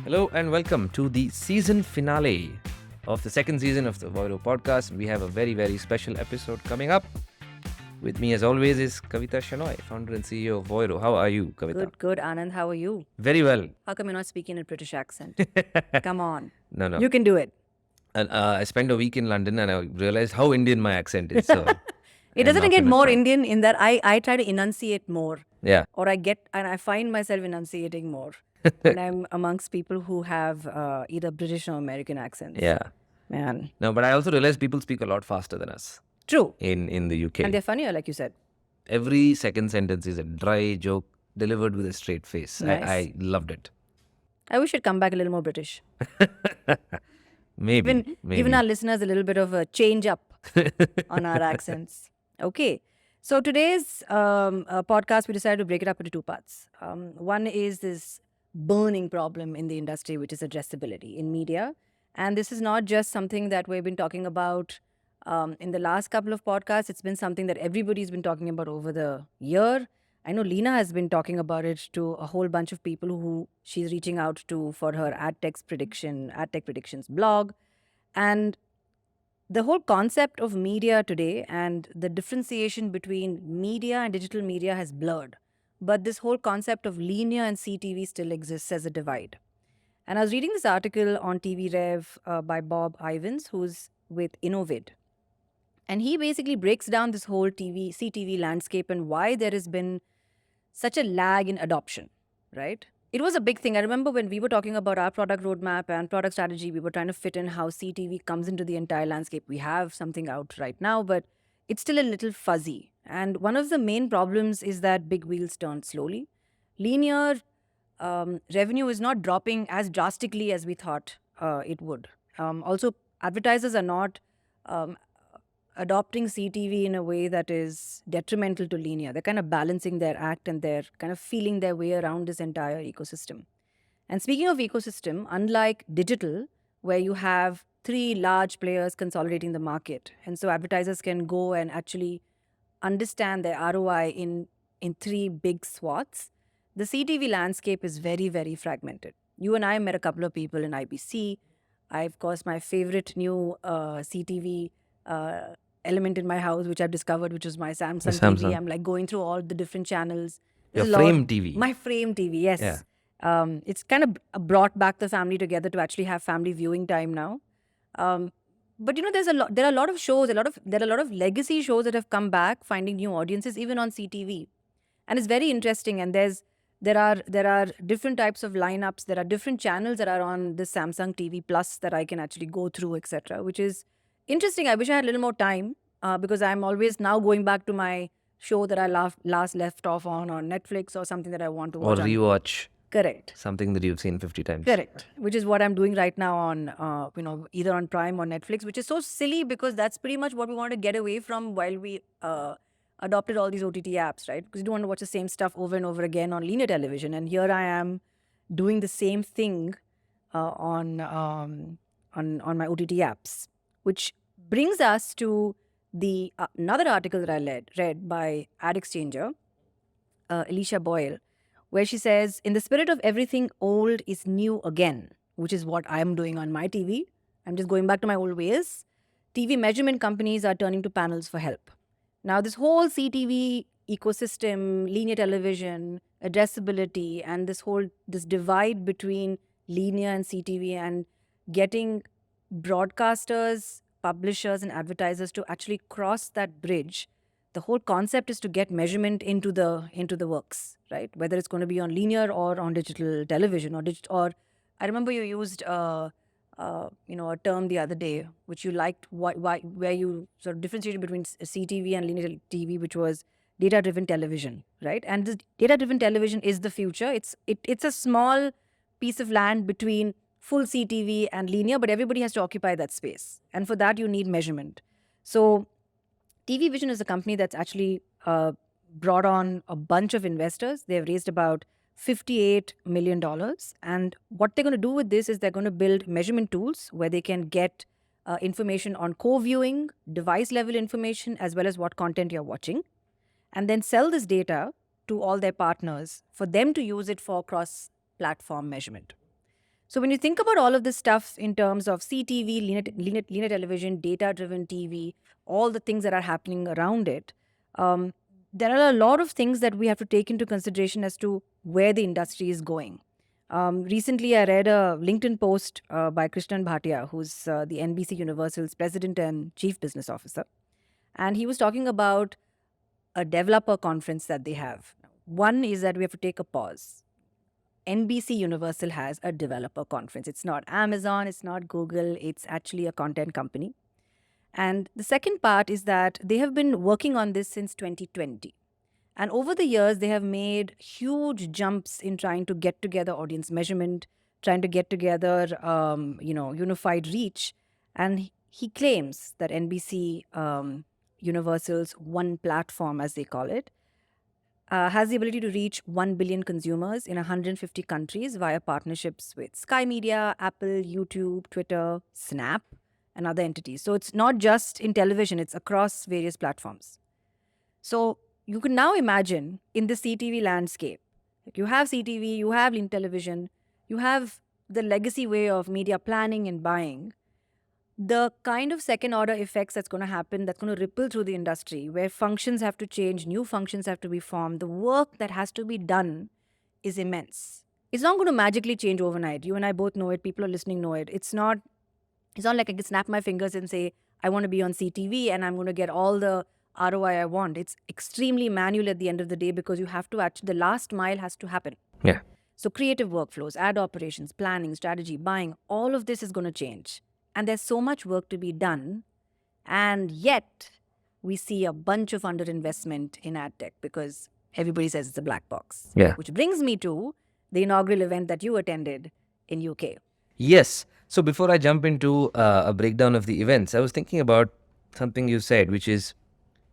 Hello and welcome to the season finale of the second season of the Voiro Podcast. We have a very, very special episode coming up. With me, as always, is Kavita Shenoy, founder and CEO of Voiro. How are you, Kavita? Good, Anand. How are you? Very well. How come you're not speaking in a British accent? Come on. No. You can do it. And I spent a week in London and I realized how Indian my accent is. So It I'm doesn't not get gonna more try. Indian in that I try to enunciate more. Yeah. Or I find myself enunciating more when I'm amongst people who have either British or American accents. Yeah. Man. No, but I also realized people speak a lot faster than us True. in the UK. And they're funnier, like you said. Every second sentence is a dry joke delivered with a straight face. Nice. I loved it. I wish you'd come back a little more British. Maybe. Giving our listeners a little bit of a change up on our accents. Okay. So today's podcast, we decided to break it up into two parts. One is this burning problem in the industry, which is addressability in media. And this is not just something that we've been talking about in the last couple of podcasts. It's been something that everybody's been talking about over the year. I know Lena has been talking about it to a whole bunch of people who she's reaching out to for her AdTech predictions blog. And the whole concept of media today and the differentiation between media and digital media has blurred. But this whole concept of linear and CTV still exists as a divide. And I was reading this article on TV Rev by Bob Ivins, who's with Innovid. And he basically breaks down this whole CTV landscape and why there has been such a lag in adoption, right? It was a big thing. I remember when we were talking about our product roadmap and product strategy, we were trying to fit in how CTV comes into the entire landscape. We have something out right now, but it's still a little fuzzy. And one of the main problems is that big wheels turn slowly. Linear revenue is not dropping as drastically as we thought it would. Also, advertisers are not adopting CTV in a way that is detrimental to linear. They're kind of balancing their act and they're kind of feeling their way around this entire ecosystem. And speaking of ecosystem, unlike digital, where you have three large players consolidating the market, and so advertisers can go and actually understand their ROI in three big swaths, the CTV landscape is very, very fragmented. You and I met a couple of people in IBC. Of course, my favorite new CTV element in my house, which I've discovered, which is my Samsung TV. I'm like going through all the different channels. Your frame TV. My frame TV, yes. Yeah. It's kind of brought back the family together to actually have family viewing time now. But you know, there are a lot of shows, there are a lot of legacy shows that have come back, finding new audiences, even on CTV. And it's very interesting. And there are different types of lineups. There are different channels that are on this Samsung TV Plus that I can actually go through, etc., which is interesting. I wish I had a little more time because I'm always now going back to my show that I last left off on Netflix or something that I want to watch. Or rewatch. Correct. Something that you've seen 50 times. Correct. Which is what I'm doing right now on, either on Prime or Netflix, which is so silly because that's pretty much what we want to get away from while we adopted all these OTT apps, right? Because you don't want to watch the same stuff over and over again on linear television. And here I am doing the same thing on my OTT apps, which brings us to the another article that I read by Ad Exchanger, Alicia Boyle, where she says, in the spirit of everything old is new again, which is what I'm doing on my TV. I'm just going back to my old ways. TV measurement companies are turning to panels for help. Now, this whole CTV ecosystem, linear television, addressability, and this divide between linear and CTV and getting broadcasters, publishers, and advertisers to actually cross that bridge. The whole concept is to get measurement into the works, right? Whether it's going to be on linear or on digital television or I remember you used a term the other day which you liked, where you sort of differentiated between CTV and linear TV, which was data-driven television, right? And this data-driven television is the future. It's a small piece of land between full CTV and linear, but everybody has to occupy that space, and for that you need measurement. So TV Vision is a company that's actually brought on a bunch of investors. They've raised about $58 million. And what they're going to do with this is they're going to build measurement tools where they can get information on co-viewing, device-level information, as well as what content you're watching, and then sell this data to all their partners for them to use it for cross-platform measurement. So when you think about all of this stuff in terms of CTV, linear television, data-driven TV, all the things that are happening around it, um, there are a lot of things that we have to take into consideration as to where the industry is going. Recently, I read a LinkedIn post by Krishnan Bhatia, who's the NBC Universal's president and chief business officer. And he was talking about a developer conference that they have. One is that we have to take a pause. NBC Universal has a developer conference. It's not Amazon, it's not Google, it's actually a content company. And the second part is that they have been working on this since 2020. And over the years, they have made huge jumps in trying to get together audience measurement, trying to get together, unified reach. And he claims that NBC Universal's one platform, as they call it, has the ability to reach 1 billion consumers in 150 countries via partnerships with Sky Media, Apple, YouTube, Twitter, Snap, and other entities. So it's not just in television, it's across various platforms. So you can now imagine in the CTV landscape, you have CTV, you have linear television, you have the legacy way of media planning and buying. The kind of second order effects that's going to happen, that's going to ripple through the industry, where functions have to change, new functions have to be formed, the work that has to be done is immense. It's not going to magically change overnight. You and I both know it, people are listening know it. It's not like I can snap my fingers and say, I want to be on CTV and I'm going to get all the ROI I want. It's extremely manual at the end of the day because you have to actually, the last mile has to happen. Yeah. So creative workflows, ad operations, planning, strategy, buying, all of this is going to change. And there's so much work to be done. And yet, we see a bunch of underinvestment in AdTech because everybody says it's a black box. Yeah. Which brings me to the inaugural event that you attended in UK. Yes. So before I jump into a breakdown of the events, I was thinking about something you said, which is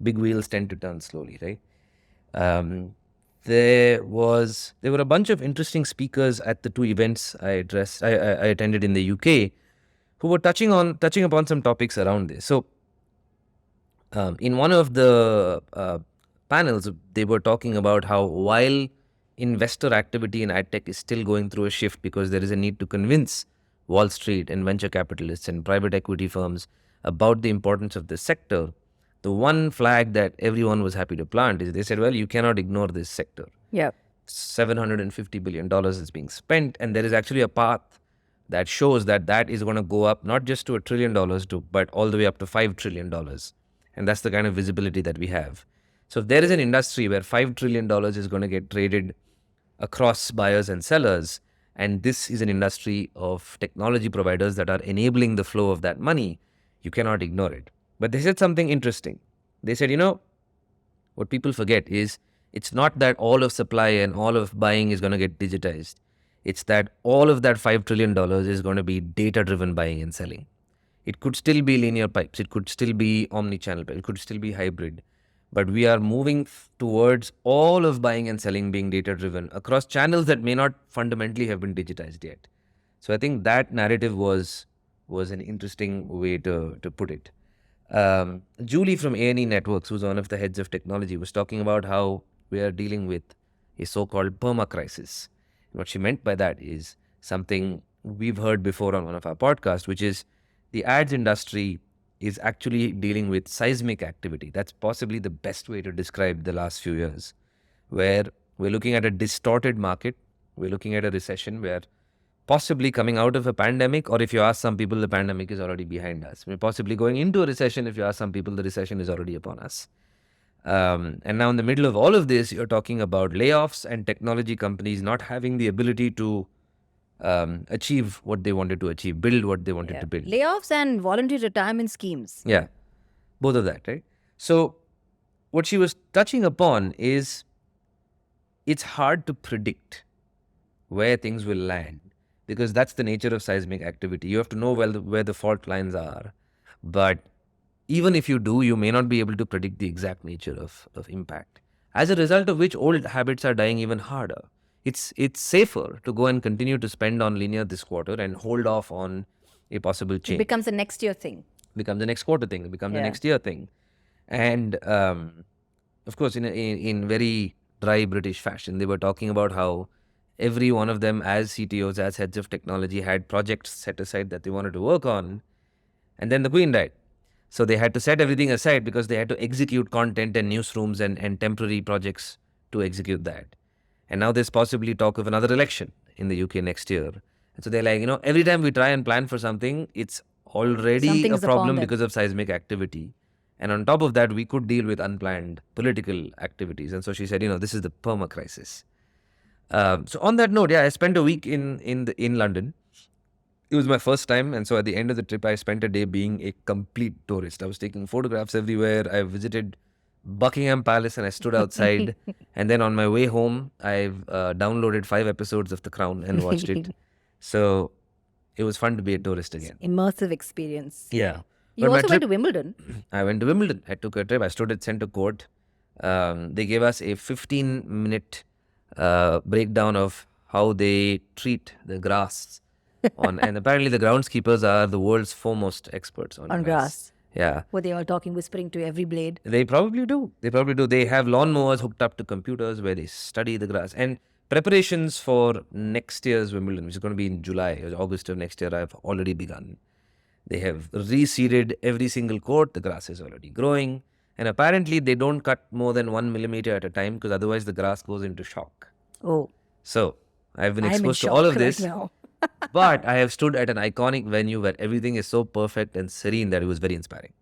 big wheels tend to turn slowly, right? There were a bunch of interesting speakers at the two events I attended in the UK, who were touching upon some topics around this. So, in one of the panels, they were talking about how while investor activity in AdTech is still going through a shift because there is a need to convince Wall Street and venture capitalists and private equity firms about the importance of this sector, the one flag that everyone was happy to plant is they said, well, you cannot ignore this sector. Yeah. $750 billion is being spent, and there is actually a path that shows that is going to go up not just to $1 trillion, but all the way up to $5 trillion. And that's the kind of visibility that we have. So if there is an industry where $5 trillion is going to get traded across buyers and sellers, and this is an industry of technology providers that are enabling the flow of that money, you cannot ignore it. But they said something interesting. They said, what people forget is it's not that all of supply and all of buying is going to get digitized. It's that all of that $5 trillion is going to be data-driven buying and selling. It could still be linear pipes. It could still be omni-channel. It could still be hybrid. But we are moving towards all of buying and selling being data-driven across channels that may not fundamentally have been digitized yet. So I think that narrative was an interesting way to put it. Julie from A&E Networks, who's one of the heads of technology, was talking about how we are dealing with a so-called permacrisis. What she meant by that is something we've heard before on one of our podcasts, which is the ads industry is actually dealing with seismic activity. That's possibly the best way to describe the last few years, where we're looking at a distorted market. We're looking at a recession where possibly coming out of a pandemic, or if you ask some people, the pandemic is already behind us. We're possibly going into a recession. If you ask some people, the recession is already upon us. And now in the middle of all of this, you're talking about layoffs and technology companies not having the ability to achieve what they wanted to achieve, build what they wanted to build. Layoffs and voluntary retirement schemes. Yeah, both of that, right? So what she was touching upon is it's hard to predict where things will land because that's the nature of seismic activity. You have to know where the fault lines are. But even if you do, you may not be able to predict the exact nature of impact. As a result of which, old habits are dying even harder. It's safer to go and continue to spend on linear this quarter and hold off on a possible change. It becomes the next year thing. Becomes the next quarter thing. It becomes the next year thing. And of course, in very dry British fashion, they were talking about how every one of them as CTOs, as heads of technology, had projects set aside that they wanted to work on. And then the Queen died. So they had to set everything aside because they had to execute content and newsrooms and temporary projects to execute that. And now there's possibly talk of another election in the UK next year. And so they're like, every time we try and plan for something, it's already Something's a upon problem them. because of seismic activity. And on top of that, we could deal with unplanned political activities. And so she said, this is the Permacrisis. So on that note, I spent a week in London. It was my first time, and so at the end of the trip, I spent a day being a complete tourist. I was taking photographs everywhere. I visited Buckingham Palace and I stood outside. And then on my way home, I've downloaded 5 episodes of The Crown and watched it. So it was fun to be a tourist again. Immersive experience. Yeah. You But my also went to Wimbledon. I went to Wimbledon. I took a trip. I stood at Centre Court. They gave us a 15-minute breakdown of how they treat the grass. And apparently the groundskeepers are the world's foremost experts on grass. Yeah. Were they all talking, whispering to every blade? They probably do. They have lawnmowers hooked up to computers where they study the grass. And preparations for next year's Wimbledon, which is going to be in July or August of next year, have already begun. They have reseeded every single court. The grass is already growing. And apparently they don't cut more than 1 millimeter at a time because otherwise the grass goes into shock. Oh. So I've been I'm in exposed to shock all of right this. now. But I have stood at an iconic venue where everything is so perfect and serene that it was very inspiring.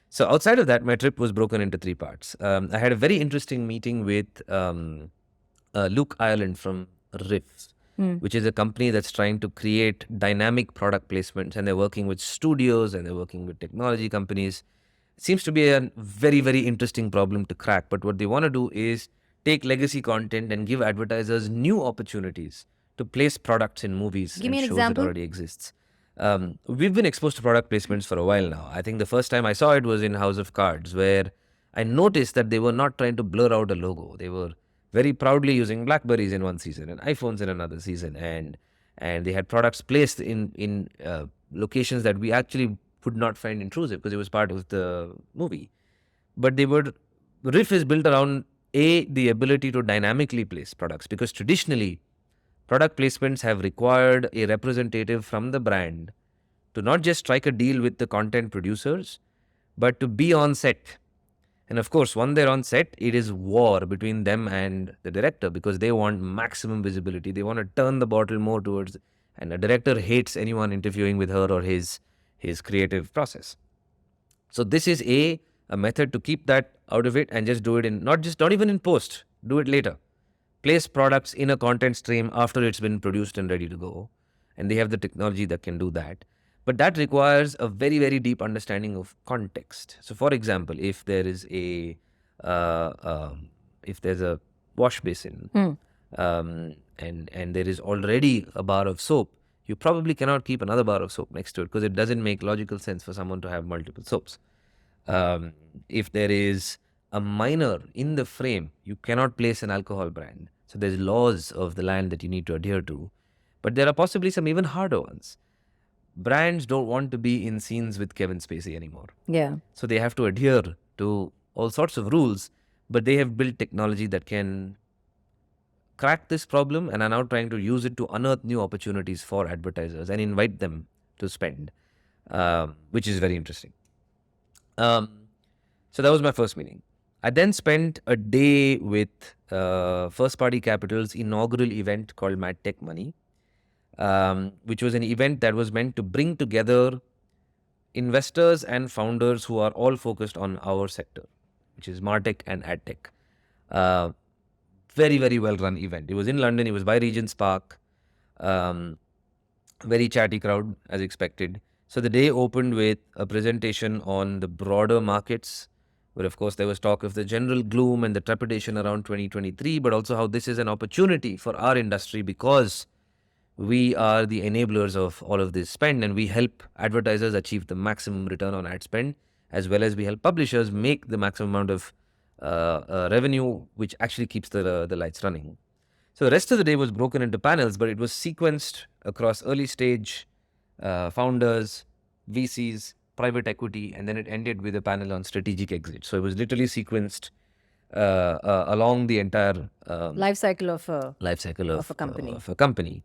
So outside of that, my trip was broken into 3 parts. I had a very interesting meeting with Luke Ireland from Riff, which is a company that's trying to create dynamic product placements. And they're working with studios and they're working with technology companies. It seems to be a very, very interesting problem to crack. But what they want to do is take legacy content and give advertisers new opportunities to place products in movies Give me and an shows example. that already exists. We've been exposed to product placements for a while now. I think the first time I saw it was in House of Cards, where I noticed that they were not trying to blur out a logo. They were very proudly using Blackberries in one season and iPhones in another season, and they had products placed in locations that we actually would not find intrusive because it was part of the movie. But Riff is built around the ability to dynamically place products, because traditionally product placements have required a representative from the brand to not just strike a deal with the content producers, but to be on set. And of course, when they're on set, it is war between them and the director because they want maximum visibility. They want to turn the bottle more towards, and the director hates anyone interfering with her or his creative process. So this is a method to keep that out of it and just do it in, not even in post, do it later. Place products in a content stream after it's been produced and ready to go. And they have the technology that can do that. But that requires a very, very deep understanding of context. So for example, if there is if there's a wash basin and there is already a bar of soap, you probably cannot keep another bar of soap next to it because it doesn't make logical sense for someone to have multiple soaps. If there is a minor in the frame, you cannot place an alcohol brand. So there's laws of the land that you need to adhere to. But there are possibly some even harder ones. Brands don't want to be in scenes with Kevin Spacey anymore. Yeah. So they have to adhere to all sorts of rules, but they have built technology that can crack this problem and are now trying to use it to unearth new opportunities for advertisers and invite them to spend, which is very interesting. So that was my first meeting. I then spent a day with First Party Capital's inaugural event called MadTech Money, which was an event that was meant to bring together investors and founders who are all focused on our sector, which is MarTech and AdTech. Very, very well-run event. It was in London. It was by Regent's Park. Very chatty crowd, as expected. So the day opened with a presentation on the broader markets, where of course there was talk of the general gloom and the trepidation around 2023, but also how this is an opportunity for our industry because we are the enablers of all of this spend and we help advertisers achieve the maximum return on ad spend, as well as we help publishers make the maximum amount of revenue, which actually keeps the lights running. So the rest of the day was broken into panels, but it was sequenced across early stage founders, VCs, private equity, and then it ended with a panel on strategic exit. So it was literally sequenced along the entire life cycle of life cycle of a company. Of a company.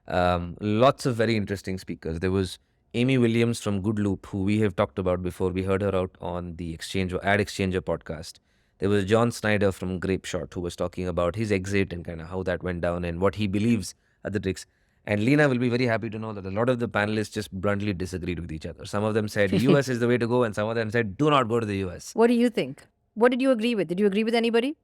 Lots of very interesting speakers. There was Amy Williams from Good Loop, who we have talked about before. We heard her out on the Ad Exchanger podcast. There was John Snyder from Grapeshot, who was talking about his exit and kind of how that went down and what he believes are the tricks. And Lena will be very happy to know that a lot of the panelists just bluntly disagreed with each other. Some of them said US is the way to go, and some of them said do not go to the US. What do you think? What did you agree with? Did you agree with anybody?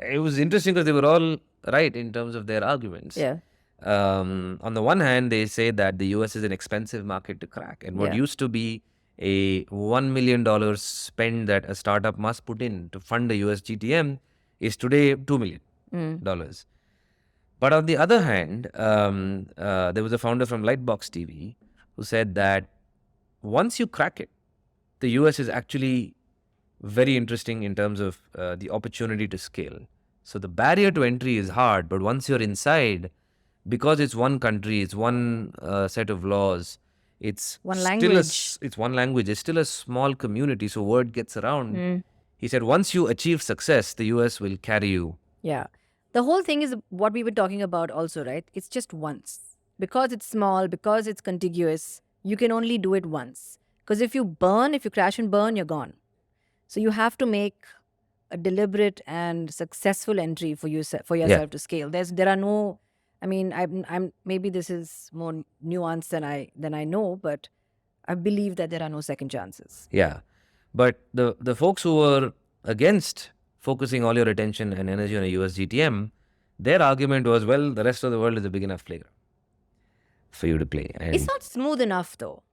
It was interesting because they were all right in terms of their arguments. Yeah. On the one hand, they say that the US is an expensive market to crack, and what used to be a $1 million spend that a startup must put in to fund a US GTM is today $2 million. But on the other hand, there was a founder from Lightbox TV who said that once you crack it, the US is actually very interesting in terms of the opportunity to scale. So the barrier to entry is hard, but once you're inside, because it's one country, it's one set of laws, it's one still language. It's one language. It's still a small community, so word gets around. He said once you achieve success, the US will carry you. Yeah. The whole thing is what we were talking about also, right? It's just once. Because it's small, because it's contiguous, you can only do it once. Because if you crash and burn, you're gone. So you have to make a deliberate and successful entry for yourself to scale. There are no, I mean, I'm maybe this is more nuanced than I know, but I believe that there are no second chances. Yeah. But the folks who were against focusing all your attention and energy on a US GTM, their argument was, well, the rest of the world is a big enough playground for you to play. And it's not smooth enough, though.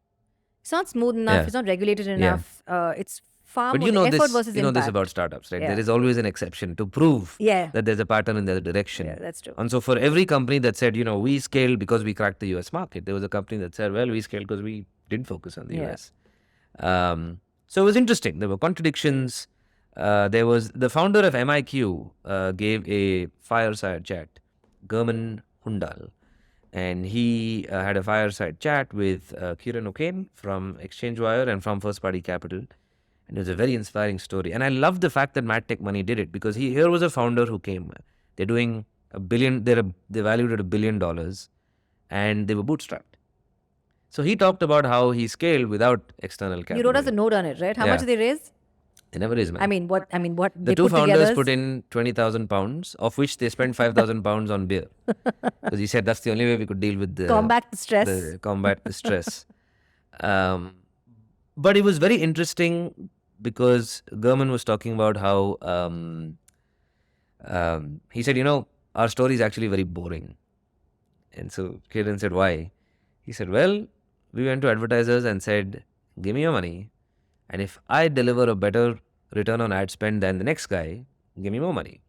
It's not smooth enough. Yeah. It's not regulated enough. It's far but more you know effort this, versus you know impact. this about startups, right? Yeah. There is always an exception to prove Yeah. that there's a pattern in the other direction. Yeah, that's true. And so for every company that said, we scaled because we cracked the US market, there was a company that said, well, we scaled because we didn't focus on the US. So it was interesting. There were contradictions. There was the founder of MIQ gave a fireside chat, Gurman Hundal, and he had a fireside chat with Ciaran from ExchangeWire and from First Party Capital. And it was a very inspiring story. And I love the fact that MadTech Money did it, because here was a founder who came. They're doing $1 billion, they're valued at $1 billion, and they were bootstrapped. So he talked about how he scaled without external capital. You wrote us a note on it, right? How much did they raise? They never raised, man. I mean, what The they two put founders together put in £20,000, of which they spent £5,000 on beer. Because he said that's the only way we could deal with the combat the stress. Combat the stress. But it was very interesting because Gurman was talking about how he said, our story is actually very boring. And so Ciaran said, why? He said, well, we went to advertisers and said, give me your money. And if I deliver a better return on ad spend than the next guy, give me more money.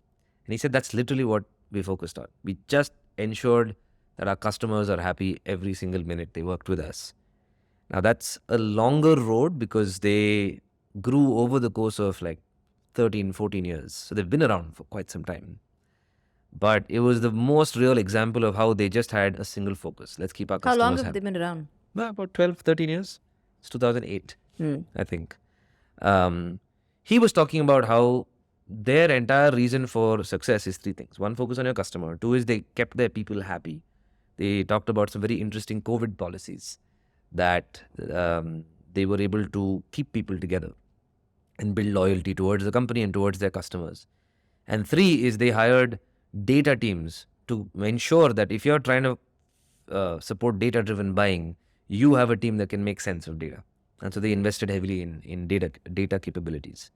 And he said, that's literally what we focused on. We just ensured that our customers are happy every single minute they worked with us. Now, that's a longer road because they grew over the course of like 13, 14 years. So they've been around for quite some time. But it was the most real example of how they just had a single focus. Let's keep our How customers long have happy. they been around? About 12, 13 years. It's 2008, I think. He was talking about how their entire reason for success is three things. One, focus on your customer. Two is they kept their people happy. They talked about some very interesting COVID policies that they were able to keep people together and build loyalty towards the company and towards their customers. And three is they hired data teams to ensure that if you're trying to support data-driven buying, you have a team that can make sense of data. And so they invested heavily in data capabilities.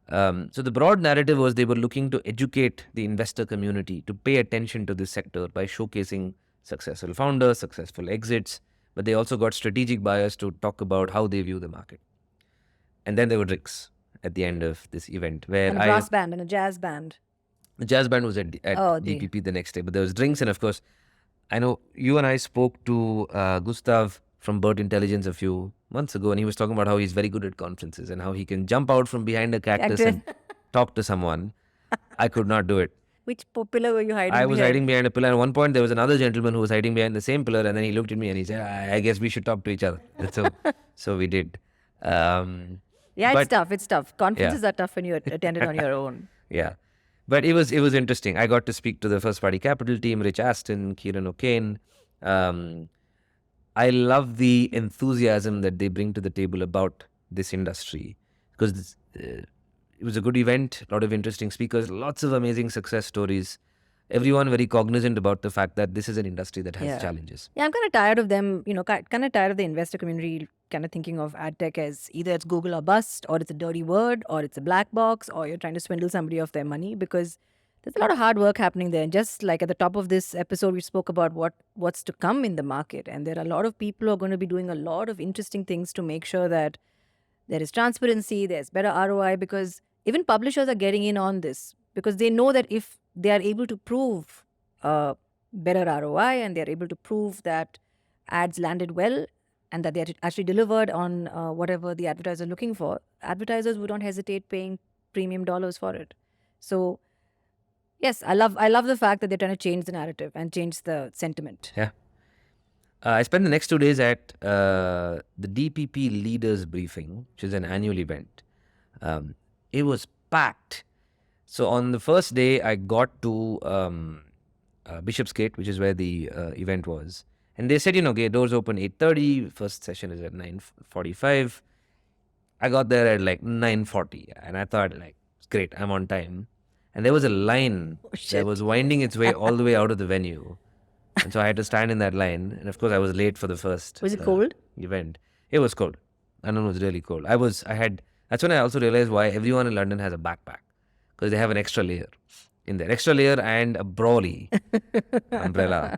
So the broad narrative was they were looking to educate the investor community to pay attention to this sector by showcasing successful founders, successful exits, but they also got strategic buyers to talk about how they view the market. And then there were drinks at the end of this event, where And a brass band and a jazz band. The jazz band was at DPP the next day, but there was drinks, and of course, I know you and I spoke to Gustav from Bird Intelligence a few months ago, and he was talking about how he's very good at conferences and how he can jump out from behind a cactus and talk to someone. I could not do it. Which pillar were you hiding behind? I was hiding behind a pillar. At one point, there was another gentleman who was hiding behind the same pillar, and then he looked at me and he said, I guess we should talk to each other. So we did. Yeah, it's tough. Conferences are tough when you attend it on your own. Yeah. But it was interesting. I got to speak to the first party capital team, Rich Aston, Ciaran O'Kane. Um, I love the enthusiasm that they bring to the table about this industry because it was a good event, a lot of interesting speakers, lots of amazing success stories. Everyone very cognizant about the fact that this is an industry that has challenges. Yeah, I'm kind of tired of them, kind of tired of the investor community kind of thinking of AdTech as either it's Google or bust, or it's a dirty word, or it's a black box, or you're trying to swindle somebody of their money, because there's a lot of hard work happening there. And just like at the top of this episode, we spoke about what's to come in the market. And there are a lot of people who are going to be doing a lot of interesting things to make sure that there is transparency, there's better ROI, because even publishers are getting in on this because they know that if they are able to prove better ROI and they're able to prove that ads landed well and that they actually delivered on whatever the advertiser is looking for, advertisers would not hesitate paying premium dollars for it. So yes, I love the fact that they're trying to change the narrative and change the sentiment. Yeah. I spent the next 2 days at the DPP Leaders Briefing, which is an annual event. It was packed. So on the first day, I got to Bishopsgate, which is where the event was. And they said, doors open 8:30. First session is at 9:45. I got there at like 9:40. And I thought, like, great, I'm on time. And there was a line that was winding its way all the way out of the venue. And so I had to stand in that line. And of course, I was late for the first Was it cold? event. It was cold. I know it was really cold. That's when I also realized why everyone in London has a backpack. Because they have an extra layer in there. Extra layer and a brolly umbrella.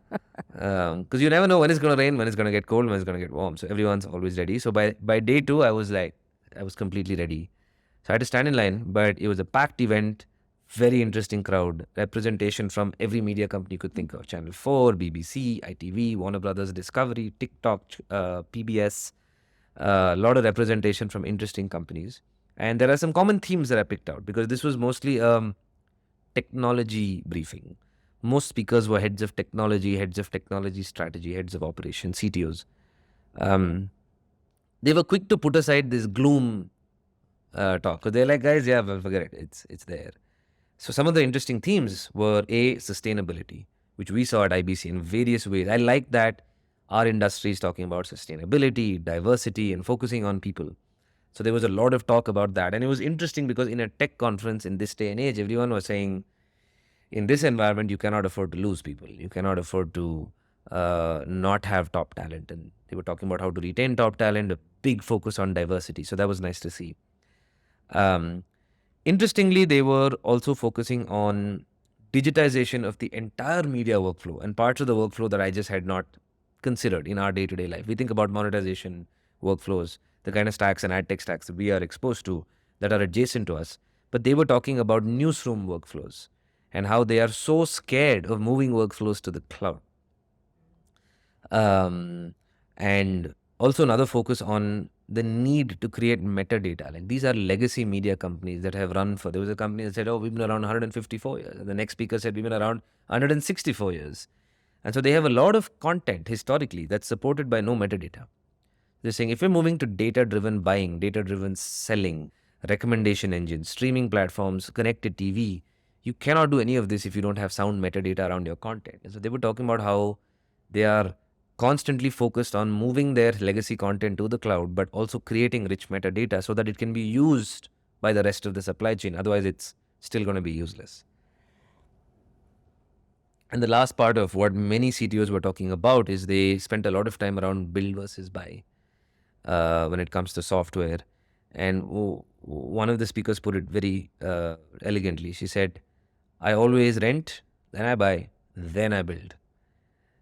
Because you never know when it's going to rain, when it's going to get cold, when it's going to get warm. So everyone's always ready. So by day 2, I was completely ready. So I had to stand in line. But it was a packed event. Very interesting crowd. Representation from every media company you could think of. Channel 4, BBC, ITV, Warner Brothers, Discovery, TikTok, PBS. A lot of representation from interesting companies. And there are some common themes that I picked out because this was mostly technology briefing. Most speakers were heads of technology strategy, heads of operations, CTOs. They were quick to put aside this gloom talk. Because they're like, guys, yeah, well, forget it. It's there. So some of the interesting themes were sustainability, which we saw at IBC in various ways. I like that our industry is talking about sustainability, diversity, and focusing on people. So there was a lot of talk about that. And it was interesting because in a tech conference in this day and age, everyone was saying, in this environment, you cannot afford to lose people. You cannot afford to not have top talent. And they were talking about how to retain top talent, a big focus on diversity. So that was nice to see. Interestingly, they were also focusing on digitization of the entire media workflow and parts of the workflow that I just had not considered in our day-to-day life. We think about monetization workflows, the kind of stacks and AdTech stacks that we are exposed to that are adjacent to us. But they were talking about newsroom workflows and how they are so scared of moving workflows to the cloud. And also another focus on the need to create metadata. Like these are legacy media companies that have run for, there was a company that said, oh, we've been around 154 years. And the next speaker said, we've been around 164 years. And so they have a lot of content historically that's supported by no metadata. They're saying if you're moving to data-driven buying, data-driven selling, recommendation engines, streaming platforms, connected TV, you cannot do any of this if you don't have sound metadata around your content. And so they were talking about how they are constantly focused on moving their legacy content to the cloud, but also creating rich metadata so that it can be used by the rest of the supply chain. Otherwise, it's still going to be useless. And the last part of what many CTOs were talking about is they spent a lot of time around build versus buy when it comes to software. And one of the speakers put it very elegantly. She said, I always rent, then I buy, then I build.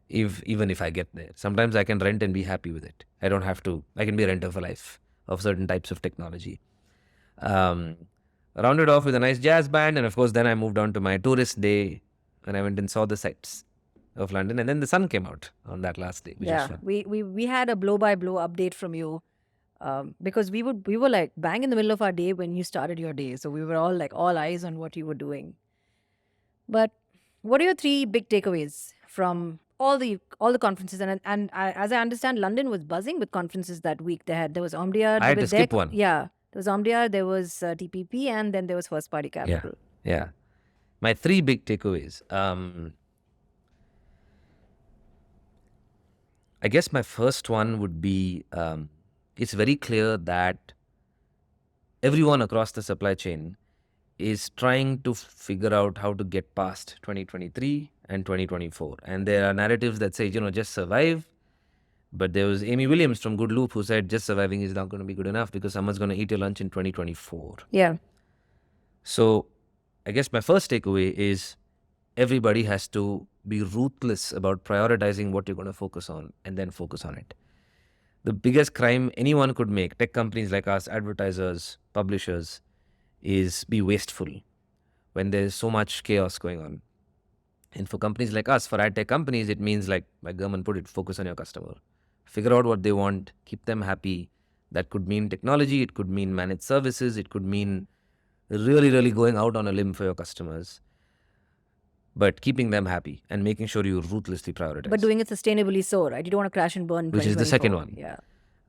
Even if I get there. Sometimes I can rent and be happy with it. I don't have to, I can be a renter for life of certain types of technology. Rounded off with a nice jazz band. And of course, then I moved on to my tourist day and I went and saw the sights of London. And then the sun came out on that last day, which was fun. We had a blow-by-blow update from you because we were like bang in the middle of our day when you started your day. So we were all like all eyes on what you were doing. But what are your 3 big takeaways from all the conferences? And as I understand, London was buzzing with conferences that week. There was Omdia. I had to skip one. Yeah, there was Omdia, there was TPP, and then there was First Party Capital. Yeah. My 3 big takeaways. I guess my first one would be it's very clear that everyone across the supply chain is trying to figure out how to get past 2023 and 2024. And there are narratives that say, just survive. But there was Amy Williams from Good Loop who said just surviving is not going to be good enough because someone's going to eat your lunch in 2024. Yeah. So I guess my first takeaway is everybody has to be ruthless about prioritizing what you're going to focus on and then focus on it. The biggest crime anyone could make, tech companies like us, advertisers, publishers, is be wasteful when there's so much chaos going on. And for companies like us, for AdTech companies, it means like Gurman put it, focus on your customer. Figure out what they want, keep them happy. That could mean technology, it could mean managed services, it could mean really, really going out on a limb for your customers. But keeping them happy and making sure you ruthlessly prioritize. But doing it sustainably so, right? You don't want to crash and burn in Which is the second one. Yeah.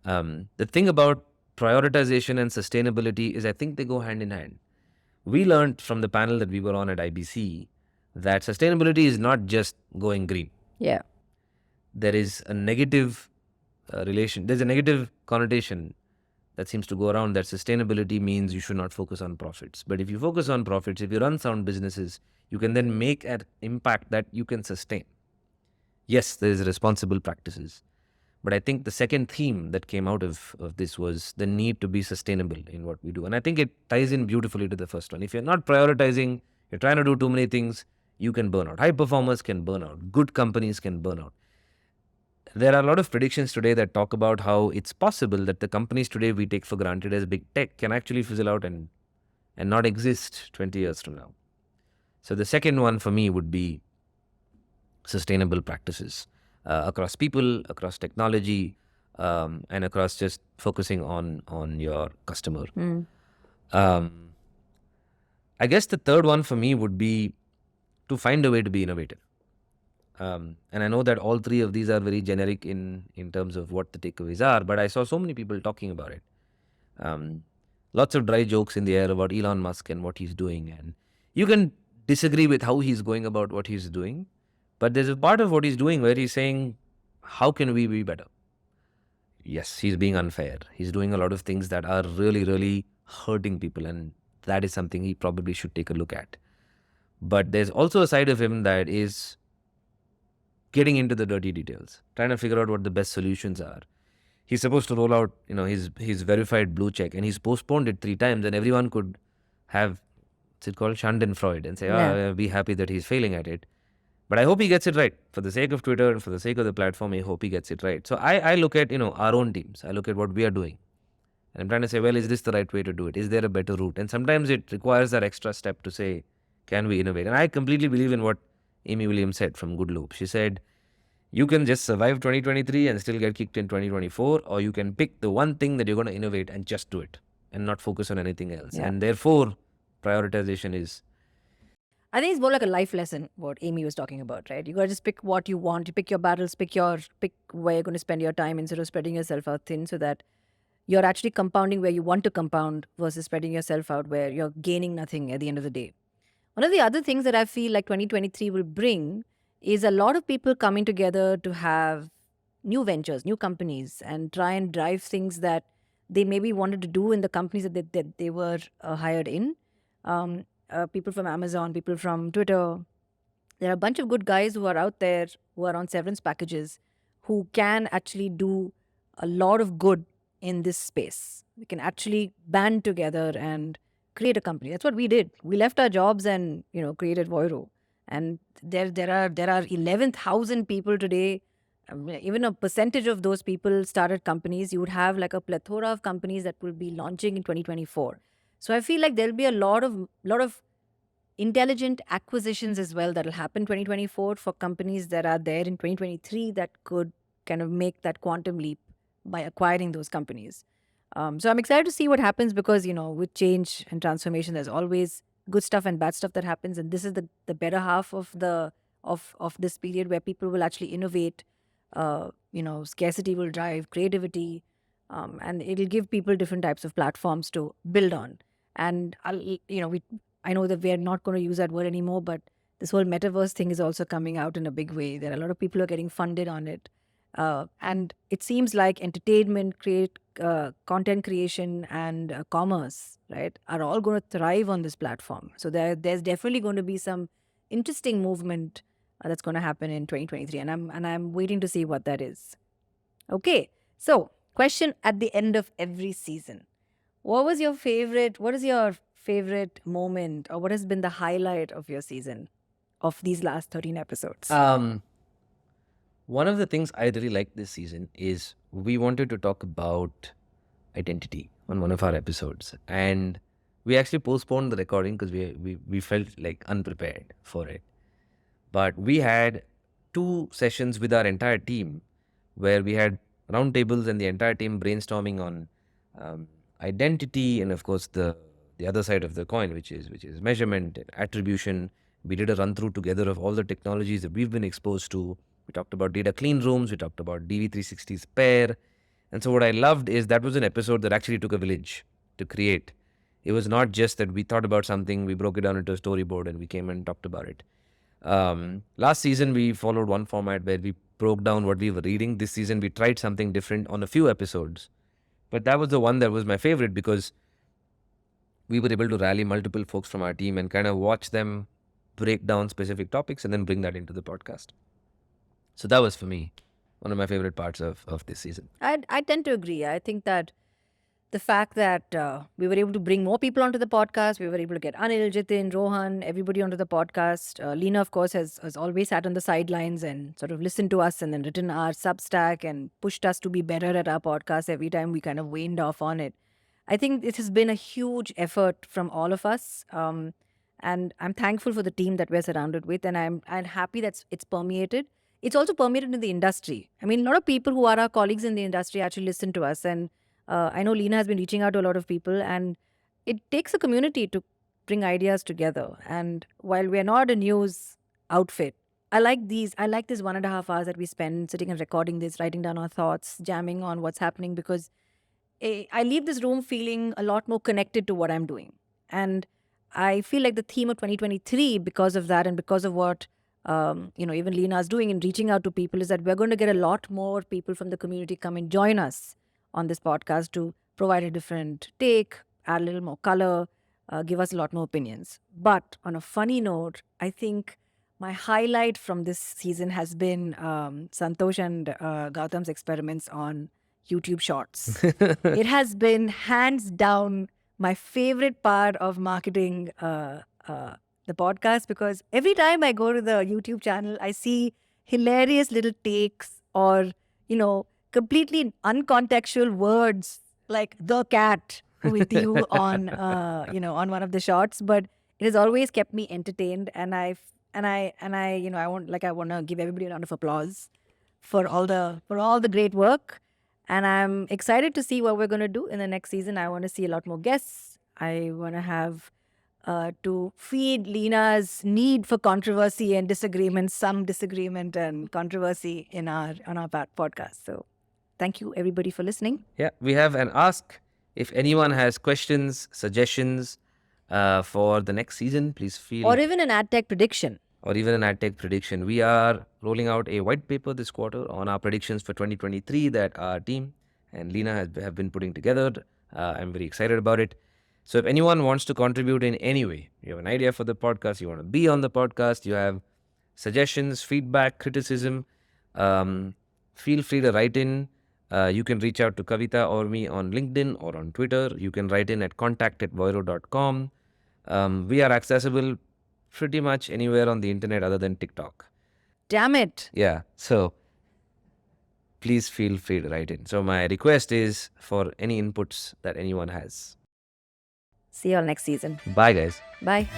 The thing about prioritization and sustainability is I think they go hand in hand. We learned from the panel that we were on at IBC that sustainability is not just going green. Yeah. There is a negative relation. There's a negative connotation that seems to go around that sustainability means you should not focus on profits. But if you focus on profits, if you run sound businesses, you can then make an impact that you can sustain. Yes, there is responsible practices. But I think the second theme that came out of this was the need to be sustainable in what we do. And I think it ties in beautifully to the first one. If you're not prioritizing, you're trying to do too many things, you can burn out. High performers can burn out. Good companies can burn out. There are a lot of predictions today that talk about how it's possible that the companies today we take for granted as big tech can actually fizzle out and not exist 20 years from now. So the second one for me would be sustainable practices across people, across technology, and across just focusing on your customer. I guess the third one for me would be to find a way to be innovative. And I know that all three of these are very generic in terms of what the takeaways are, but I saw so many people talking about it. Lots of dry jokes in the air about Elon Musk and what he's doing. And you can disagree with how he's going about what he's doing, but there's a part of what he's doing where he's saying, how can we be better? Yes, he's being unfair. He's doing a lot of things that are really, really hurting people. And that is something he probably should take a look at. But there's also a side of him that is getting into the dirty details, trying to figure out what the best solutions are. He's supposed to roll out, his verified blue check, and he's postponed it 3 times, and everyone could have, what's it called, Schadenfreude, and say, be happy that he's failing at it. But I hope he gets it right. For the sake of Twitter and for the sake of the platform, I hope he gets it right. So I look at, our own teams. I look at what we are doing. And I'm trying to say, well, is this the right way to do it? Is there a better route? And sometimes it requires that extra step to say, can we innovate? And I completely believe in what Amy Williams said from Good Loop. She said, you can just survive 2023 and still get kicked in 2024, or you can pick the one thing that you're going to innovate and just do it and not focus on anything else. Yeah. And therefore, prioritization is... I think it's more like a life lesson, what Amy was talking about, right? You got to just pick what you want. You pick your battles, pick where you're going to spend your time instead of spreading yourself out thin, so that you're actually compounding where you want to compound versus spreading yourself out where you're gaining nothing at the end of the day. One of the other things that I feel like 2023 will bring is a lot of people coming together to have new ventures, new companies, and try and drive things that they maybe wanted to do in the companies that they were hired in. People from Amazon, people from Twitter. There are a bunch of good guys who are out there who are on severance packages who can actually do a lot of good in this space. We can actually band together and create a company. That's what we did. We left our jobs and created Voiro. And there are 11,000 people today. Even a percentage of those people started companies. You would have like a plethora of companies that will be launching in 2024. So I feel like there'll be a lot of intelligent acquisitions as well that will happen 2024 for companies that are there in 2023 that could kind of make that quantum leap by acquiring those companies. So I'm excited to see what happens because, with change and transformation, there's always good stuff and bad stuff that happens. And this is the better half of of this period where people will actually innovate. Scarcity will drive creativity, and it'll give people different types of platforms to build on. And we I know that we are not going to use that word anymore, but this whole metaverse thing is also coming out in a big way. There are a lot of people who are getting funded on it. And it seems like entertainment, content creation, and commerce, right, are all going to thrive on this platform. So there's definitely going to be some interesting movement that's going to happen in 2023, and I'm waiting to see what that is. Okay, so question at the end of every season: what is your favorite moment, or what has been the highlight of your season, of these last 13 episodes? One of the things I really liked this season is we wanted to talk about identity on one of our episodes, and we actually postponed the recording because we felt like unprepared for it. But we had 2 sessions with our entire team where we had roundtables and the entire team brainstorming on identity, and of course the other side of the coin, which is measurement and attribution. We did a run through together of all the technologies that we've been exposed to. We talked about data clean rooms. We talked about DV360's pair. And so what I loved is that was an episode that actually took a village to create. It was not just that we thought about something, we broke it down into a storyboard and we came and talked about it. Last season, we followed one format where we broke down what we were reading. This season, we tried something different on a few episodes. But that was the one that was my favorite because we were able to rally multiple folks from our team and kind of watch them break down specific topics and then bring that into the podcast. So that was, for me, one of my favorite parts of this season. I tend to agree. I think that the fact that we were able to bring more people onto the podcast, we were able to get Anil, Jitin, Rohan, everybody onto the podcast. Leena, of course, has always sat on the sidelines and sort of listened to us and then written our Substack and pushed us to be better at our podcast every time we kind of waned off on it. I think it has been a huge effort from all of us. And I'm thankful for the team that we're surrounded with. And I'm happy that it's permeated. It's also permeated in the industry. I mean, a lot of people who are our colleagues in the industry actually listen to us. And I know Leena has been reaching out to a lot of people, and it takes a community to bring ideas together. And while we're not a news outfit, I like this 1.5 hours that we spend sitting and recording this, writing down our thoughts, jamming on what's happening, because I leave this room feeling a lot more connected to what I'm doing. And I feel like the theme of 2023, because of that and because of what even Leena's doing in reaching out to people, is that we're going to get a lot more people from the community come and join us on this podcast to provide a different take, add a little more color, give us a lot more opinions. But on a funny note, I think my highlight from this season has been Santosh and Gautam's experiments on YouTube Shorts. It has been hands down my favorite part of marketing the podcast, because every time I go to the YouTube channel, I see hilarious little takes or, completely uncontextual words like the cat with you on, on one of the shots. But it has always kept me entertained, and I want to give everybody a round of applause for all the great work. And I'm excited to see what we're going to do in the next season. I want to see a lot more guests. I want to have to feed Leena's need for controversy and disagreement, some disagreement and controversy on our podcast. So thank you, everybody, for listening. Yeah, we have an ask. If anyone has questions, suggestions for the next season, please feel... Or even an AdTech prediction. We are rolling out a white paper this quarter on our predictions for 2023 that our team and Leena have been putting together. I'm very excited about it. So if anyone wants to contribute in any way, you have an idea for the podcast, you want to be on the podcast, you have suggestions, feedback, criticism, feel free to write in. You can reach out to Kavita or me on LinkedIn or on Twitter. You can write in at contact@voiro.com. We are accessible pretty much anywhere on the internet other than TikTok. Damn it. Yeah, so please feel free to write in. So my request is for any inputs that anyone has. See you all next season. Bye, guys. Bye.